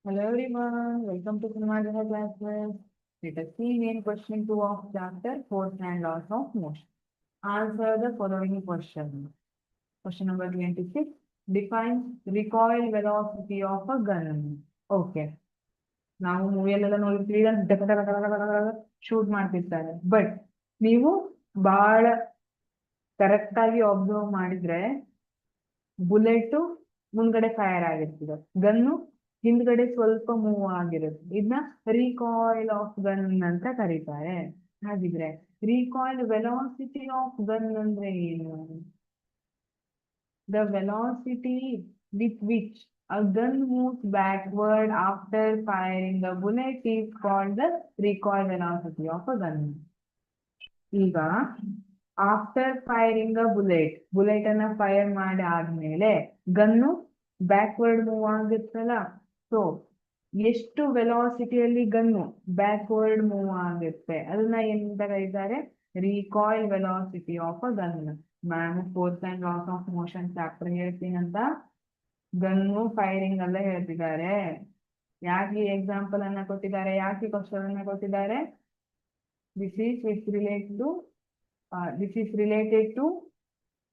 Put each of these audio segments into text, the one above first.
Hello everyone, welcome to Pranajana classes. Let us see main question 2 of chapter Force and Laws of Motion. Answer the following question. Question number 26. Define recoil velocity of a gun. Okay. ನಾವು ಮೂವಿಯಲ್ಲೆಲ್ಲ ನೋಡಿರ್ತೀವಿ shoot ಮಾಡ್ತಿರ್ತಾರೆ but ನೀವು ಬಹಳ correct ಆಗಿ observe ಮಾಡಿದ್ರೆ bullet ಮುಂದ್ಗಡೆ fire ಆಗಿರ್ತದೆ gun ಹಿಂದ್ಗಡೆ ಸ್ವಲ್ಪ ಮೂವ್ ಆಗಿರುತ್ತೆ ಇದನ್ನ ರೀಕಾಯಿಲ್ ಆಫ್ ಗನ್ ಅಂತ ಕರೀತಾರೆ. ಹಾಗಿದ್ರೆ ರೀಕಾಯಿಲ್ ವೆಲಾಸಿಟಿ ಆಫ್ ಗನ್ ಅಂದ್ರೆ ಏನು? The velocity with which a gun moves backward after firing the bullet is called the recoil velocity of a gun. ಈಗ ಆಫ್ಟರ್ ಫೈರಿಂಗ್ ಅ ಬುಲೆಟ್ ಅನ್ನ fire ಮಾಡಿ ಆದ್ಮೇಲೆ gun backward move ಆಗುತ್ತಲ್ಲ. So ಎಷ್ಟು ವೆಲಾಸಿಟಿಯಲ್ಲಿ gun backward move ಆಗುತ್ತೆ ಅದನ್ನ ಏನಂತ ಕರೀತಾರೆ? Recoil velocity of a gun. Ma'am force and laws of motion chapter ಹೇಳ್ತೀನಂತ ಗನ್ನು ಫೈರಿಂಗ್ ಎಲ್ಲ ಹೇಳ್ತಿದ್ದಾರೆ. ಯಾಕೆ ಎಕ್ಸಾಂಪಲ್ ಅನ್ನ ಕೊಟ್ಟಿದ್ದಾರೆ, ಯಾಕೆ ಕ್ವಶನ್ ಅನ್ನ ಕೊಟ್ಟಿದ್ದಾರೆ? This is related to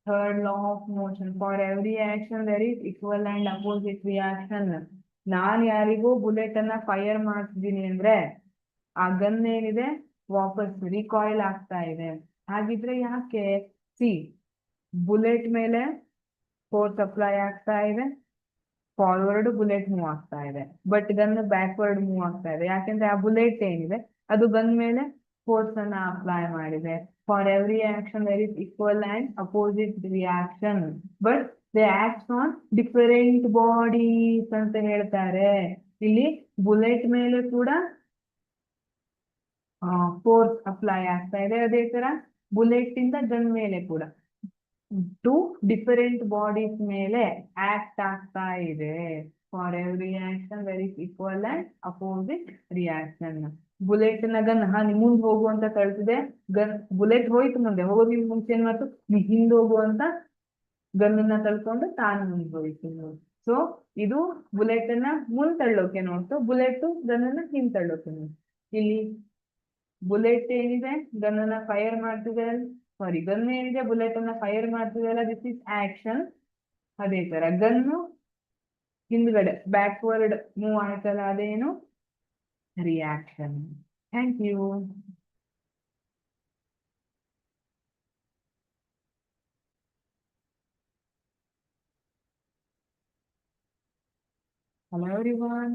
third law of motion. For every action there is equal and opposite reaction. ನಾನ್ ಯಾರಿಗೂ ಬುಲೆಟ್ ಅನ್ನ ಫೈರ್ ಮಾಡ್ತಿದ್ದೀನಿ ಅಂದ್ರೆ ಆ ಗನ್ ಏನಿದೆ ವಾಪಸ್ ರಿಕಾಯಿಲ್ ಆಗ್ತಾ ಇದೆ. ಹಾಗಿದ್ರೆ ಯಾಕೆ? ಸಿ, ಬುಲೆಟ್ ಮೇಲೆ ಫೋರ್ಸ್ ಅಪ್ಲೈ ಆಗ್ತಾ ಇದೆ, ಫಾರ್ವರ್ಡ್ ಬುಲೆಟ್ ಮೂವ್ ಆಗ್ತಾ ಇದೆ, ಬಟ್ ಗನ್ ಬ್ಯಾಕ್ವರ್ಡ್ ಮೂವ್ ಆಗ್ತಾ ಇದೆ. ಯಾಕೆಂದ್ರೆ ಆ ಬುಲೆಟ್ ಏನಿದೆ ಅದು ಗನ್ ಮೇಲೆ ಫೋರ್ಸ್ ಅನ್ನ ಅಪ್ಲೈ ಮಾಡಿದೆ. For every action there is equal and opposite reaction but they act on different bodies ಅಂತ ಹೇಳ್ತಾರೆ. ಇಲ್ಲಿ ಬುಲೆಟ್ ಮೇಲೆ ಕೂಡ ಫೋರ್ಸ್ ಅಪ್ಲೈ ಆಗ್ತಾ ಇದೆ, ಅದೇ ತರ ಬುಲೆಟ್ ಇಂದ ಗನ್ ಮೇಲೆ ಕೂಡ ಟು ಡಿಫರೆಂಟ್ ಬಾಡೀಸ್ ಮೇಲೆ ಆಕ್ಟ್ ಆಗ್ತಾ ಇದೆ. For every action there is equal and opposite reaction. Bullet ನ ಗನ್ ಮುಂದೆ ಹೋಗು ಅಂತ ಕಳ್ಸಿದೆ, ಗನ್ ಬುಲೆಟ್ ಹೋಯ್ತು ಮುಂದೆ ಹೋಗೋದಿನ್ ಮುಂಚೆ ಏನ್ ಮಾಡ್ತು, ನೀ ಹಿಂದ್ ಹೋಗು ಅಂತ ಗನ್ನ ತಳ್ಕೊಂಡು ತಾನು ಮುಂದೆ ಹೋಯ್ತು. ಸೊ ಇದು ಬುಲೆಟ್ ಅನ್ನ ಮುಂದ್ ತಳ್ಳೋಕೆ ನೋಡ್ತು, ಬುಲೆಟ್ ಗನ್ನ ಹಿಂದ್ ತಳ್ಳೋಕೆ ನೋಡ್ತು. ಇಲ್ಲಿ ಬುಲೆಟ್ ಏನಿದೆ ಗನ್ನ ಫೈರ್ ಮಾಡ್ತಿದೆ, ಸಾರಿ ಗನ್ ಏನಿದೆ ಬುಲೆಟ್ ಅನ್ನ ಫೈರ್ ಮಾಡ್ತಿದೆಯಲ್ಲ, ದಿಸ್ ಇಸ್ ಆಕ್ಷನ್. ಅದೇ ತರ ಗನ್ನು ಹಿಂದ್ಗಡೆ ಬ್ಯಾಕ್ವರ್ಡ್ ಮೂವ್ ಆಯ್ತಲ್ಲ, ಅದೇನು? Reaction. Thank you. Hello everyone.